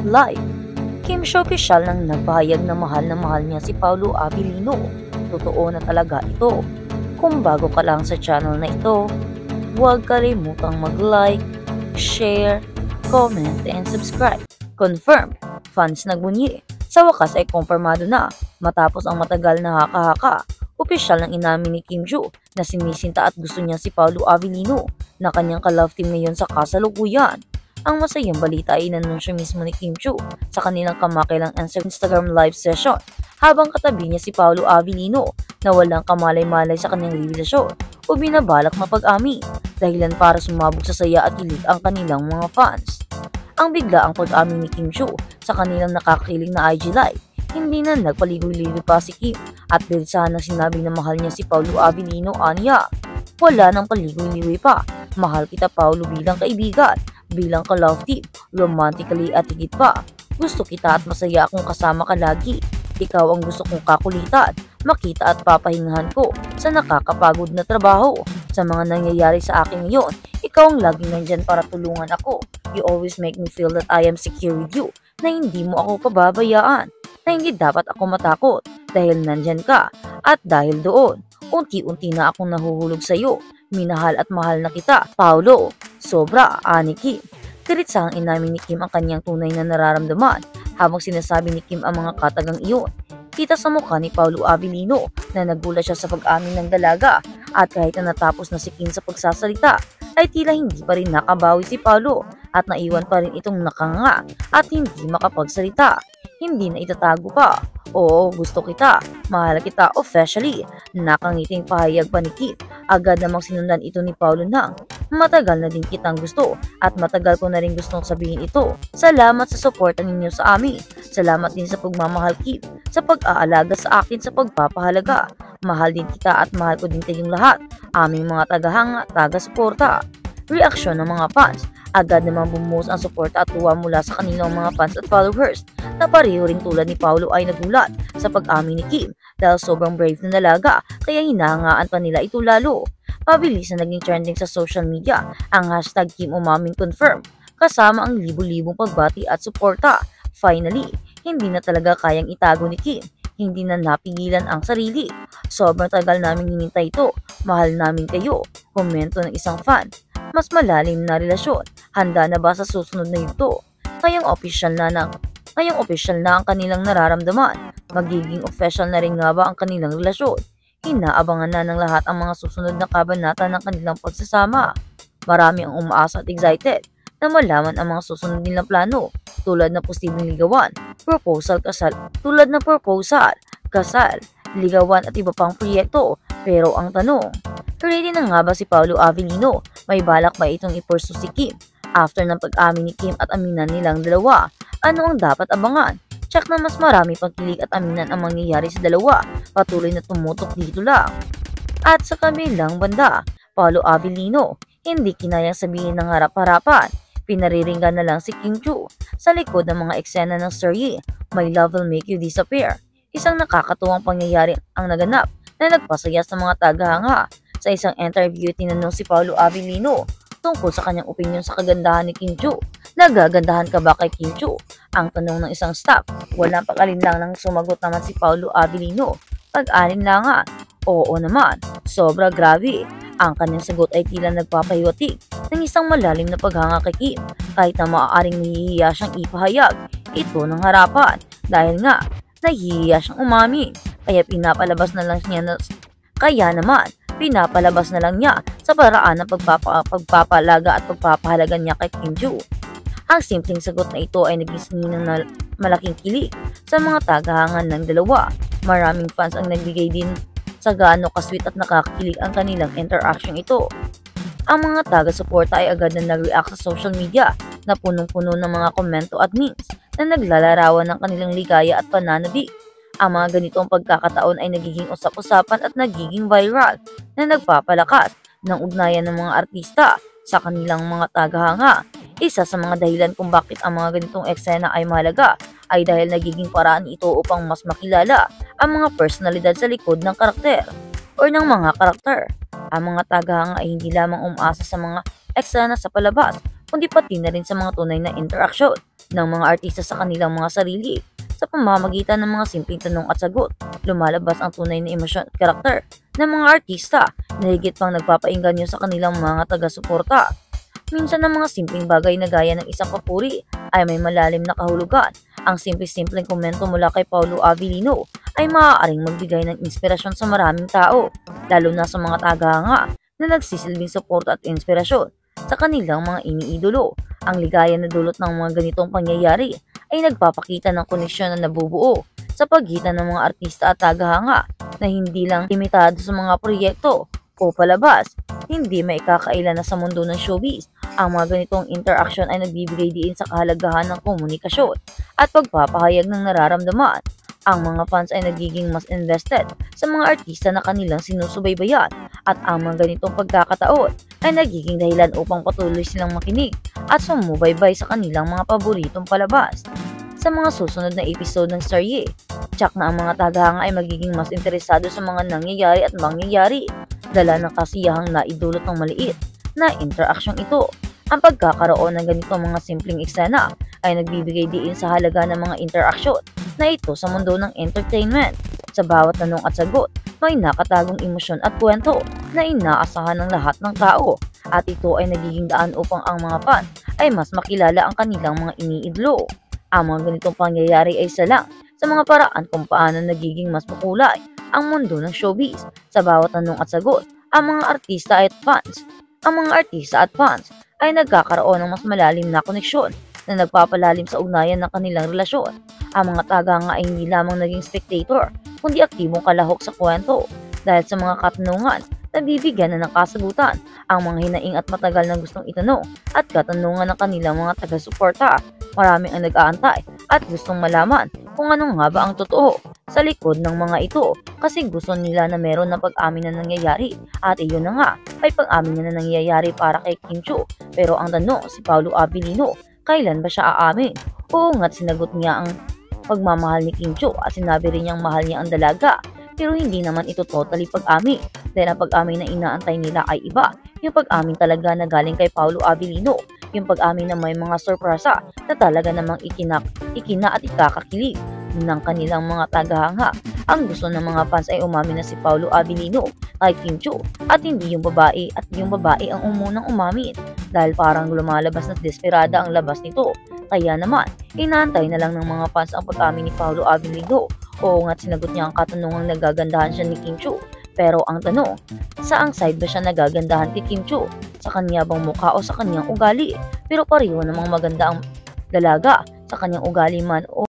life. Kim Chiu opisyal nang nagpahayag na mahal niya si Paolo Abilino. Totoo na talaga ito. Kung bago ka lang sa channel na ito, huwag kalimutang mag-like, share, comment, and subscribe. Confirm, fans nagbunyi. Sa wakas ay kumpirmado na matapos ang matagal na haka-haka. Opisyal nang inamin ni Kim Chiu na sinisinta at gusto niya si Paolo Abilino na kanyang ka-love team ngayon sa kasalukuyan. Ang masayang balita ay inanunsyo mismo ni Kim Chiu sa kanilang kamakilang Instagram live session habang katabi niya si Paolo Abilino na walang kamalay-malay sa kanyang revelasyon o binabalak mapag-amin dahilan para sumabog sa saya at kilig ang kanilang mga fans. Ang biglaang pag-amin ni Kim Chiu sa kanilang nakakakilig na IG live, hindi na nagpaligoy-ligoy pa si Kim at bilisahan na sinabi na mahal niya si Paolo Abilino aniya. Wala nang paligoy-ligoy pa, mahal kita Paolo bilang kaibigan, bilang ka-love team, romantically at higit pa. Gusto kita at masaya akong kasama ka lagi. Ikaw ang gusto kong kakulitan, makita at papahingahan ko sa nakakapagod na trabaho. Sa mga nangyayari sa akin ngayon, ikaw ang laging nandyan para tulungan ako. You always make me feel that I am secure with you, na hindi mo ako pababayaan, na hindi dapat ako matakot dahil nandyan ka. At dahil doon, unti-unti na akong nahuhulog sa iyo. Minahal at mahal na kita, Paolo. Sobra, ani Kim. Diritsahang inamin ni Kim ang kanyang tunay na nararamdaman habang sinasabi ni Kim ang mga katagang iyon. Kita sa mukha ni Paolo Abilino na nagulat siya sa pag-amin ng dalaga at kahit na natapos na si Kim sa pagsasalita ay tila hindi pa rin nakabawi si Paolo at naiwan pa rin itong nakanga at hindi makapagsalita. Hindi na itatago pa. Oo, gusto kita. Mahal kita officially. Nakangiting pahayag pa ni Kim. Agad namang sinundan ito ni Paolo ng matagal na din kitang gusto at matagal ko na rin gustong sabihin ito. Salamat sa suporta ninyo sa amin. Salamat din sa pagmamahal Kim, sa pag-aalaga sa akin sa pagpapahalaga. Mahal din kita at mahal ko din kayong lahat. Aming mga tagahanga, taga-suporta. Reaksyon ng mga fans. Agad namang bumuhos ang suporta at tuwa mula sa kanilang mga fans at followers na pareho rin tulad ni Paolo ay nagulat sa pag-amin ni Kim dahil sobrang brave na dalaga kaya hinahangaan pa nila ito lalo. Mabilis na naging trending sa social media ang hashtag Kim Umaming Confirm kasama ang libu-libong pagbati at suporta. Finally, hindi na talaga kayang itago ni Kim. Hindi na napigilan ang sarili. Sobrang tagal naming hinintay ito. Mahal namin kayo. Komento ng isang fan. Mas malalim na relasyon. Handa na ba sa susunod na yugto? Ngayong opisyal na ang kanilang nararamdaman. Magiging official na rin nga ba ang kanilang relasyon? Inaabangan na ng lahat ang mga susunod na kabanata ng kanilang pagsasama. Marami ang umaasa at excited na malaman ang mga susunod nilang plano tulad na posibleng ligawan, proposal, kasal, ligawan at iba pang proyekto. Pero ang tanong, ready na nga ba si Paolo Abilino? May balak ba itong i-pursue si Kim? After ng pag-amin ni Kim at aminan nilang dalawa, ano ang dapat abangan? Check na mas marami pang kilig at aminan ang mangyayari sa dalawa. Patuloy na tumutok dito lang. At sa kabilang banda, Paolo Abilino, hindi kinayang sabihin ng harap-harapan. Pinariringgan na lang si Kim Chiu sa likod ng mga eksena ng serye, My Love Will Make You Disappear. Isang nakakatuwang pangyayari ang naganap na nagpasaya sa mga tagahanga. Sa isang interview, tinanong si Paolo Abilino tungkol sa kanyang opinion sa kagandahan ni Kim Chiu. Nagagandahan ka ba kay Kim Chiu? Ang tanong ng isang staff. Walang pag-alinlang nang sumagot naman si Paolo Abilino. Pag-alinlangan? Oo naman. Sobra grabe. Ang kanyang sagot ay tila nagpapahiwatig ng isang malalim na paghanga kay Kim kahit na maaaring nahihiya siyang ipahayag ito ng harapan dahil nga nahihiya siyang umamin pinapalabas na lang niya sa paraan ng pagpapalaga at pagpapahalaga niya kay Kim Chiu. Ang simpleng sagot na ito ay naging ng malaking kilig sa mga tagahangan ng dalawa. Maraming fans ang nagbigay din sa gaano kasweet at nakakilig ang kanilang interaction ito. Ang mga taga-suporta ay agad na nag-react sa social media na punong-puno ng mga komento at memes na naglalarawan ng kanilang ligaya at pananabik. Ang mga ganitong pagkakataon ay nagiging usap-usapan at nagiging viral na nagpapalakas ng ugnayan ng mga artista sa kanilang mga tagahanga. Isa sa mga dahilan kung bakit ang mga ganitong eksena ay mahalaga ay dahil nagiging paraan ito upang mas makilala ang mga personalidad sa likod ng karakter o ng mga karakter. Ang mga tagahanga ay hindi lamang umaasa sa mga eksena sa palabas, kundi pati na rin sa mga tunay na interaksyon ng mga artista sa kanilang mga sarili. Sa pamamagitan ng mga simpleng tanong at sagot, lumalabas ang tunay na emosyon at karakter ng mga artista na higit pang nagpapainganyo sa kanilang mga taga-suporta. Minsan ang mga simpleng bagay na gaya ng isang papuri ay may malalim na kahulugan. Ang simple-simpleng komento mula kay Paulo Avellino ay maaaring magbigay ng inspirasyon sa maraming tao, lalo na sa mga tagahanga na nagsisilbing suporta at inspirasyon sa kanilang mga iniidolo. Ang ligaya na dulot ng mga ganitong pangyayari ay nagpapakita ng koneksyon na nabubuo sa pagitan ng mga artista at tagahanga na hindi lang limitado sa mga proyekto o palabas. Hindi maikakaila na sa mundo ng showbiz, ang mga ganitong interaction ay nagbibigay diin sa kahalagahan ng komunikasyon at pagpapahayag ng nararamdaman. Ang mga fans ay nagiging mas invested sa mga artista na kanilang sinusubaybayan at ang mga ganitong pagkakataon ay nagiging dahilan upang patuloy silang makinig at sumubaybay sa kanilang mga paboritong palabas. Sa mga susunod na episode ng serye, tsak na ang mga tagahanga ay magiging mas interesado sa mga nangyayari at mangyayari, dala ng kasiyahang naidulot ng maliit na interaksyong ito. Ang pagkakaroon ng ganitong mga simpleng eksena ay nagbibigay diin sa halaga ng mga interaksyon na ito sa mundo ng entertainment. Sa bawat tanong at sagot, may nakatagong emosyon at kwento na inaasahan ng lahat ng tao, at ito ay nagiging daan upang ang mga fan ay mas makilala ang kanilang mga iniidolo. Ang mga ganitong pangyayari ay isa lang sa mga paraan kung paano nagiging mas makulay ang mundo ng showbiz. Sa bawat tanong at sagot, ang mga artista at fans ay nagkakaroon ng mas malalim na koneksyon na nagpapalalim sa ugnayan ng kanilang relasyon. Ang mga tagahanga ay hindi lamang naging spectator, kundi aktibong kalahok sa kwento. Dahil sa mga katanungan, nabibigyan na ng kasagutan ang mga hinaing at matagal na gustong itanong at katanungan ng kanilang mga taga-suporta. Maraming ang nag-aantay at gustong malaman kung ano nga ba ang totoo sa likod ng mga ito, kasi gusto nila na meron na pag-amin na nangyayari, at iyon na nga, may pag-amin na nangyayari para kay Kim Chiu. Pero ang tanong, si Paulo Avellino, kailan ba siya aamin? Oo nga't sinagot niya ang pagmamahal ni Kim Chiu at sinabi rin niyang mahal niya ang dalaga. Pero hindi naman ito totally pag-amin, dahil ang pag-amin na inaantay nila ay iba. Yung pag-amin talaga na galing kay Paulo Avellino, yung pag-amin na may mga sorpresa na talaga namang ikina at ikakakilig ng kanilang mga tagahanga. Ang gusto ng mga fans ay umamin na si Paulo Avellino kay Kim Chiu at hindi yung babae ang umunang umamin, dahil parang lumalabas na desperada ang labas nito. Kaya naman, inaantay na lang ng mga fans ang pag-amin ni Paulo Avellino. Oo nga't sinagot niya ang katanungang nagagandahan siya ni Kim Chiu. Pero ang tanong, saang side ba siya nagagandahan kay Kim Chiu? Sa kanya bang mukha o sa kanyang ugali? Pero pareho namang maganda ang dalaga, sa kanyang ugali man o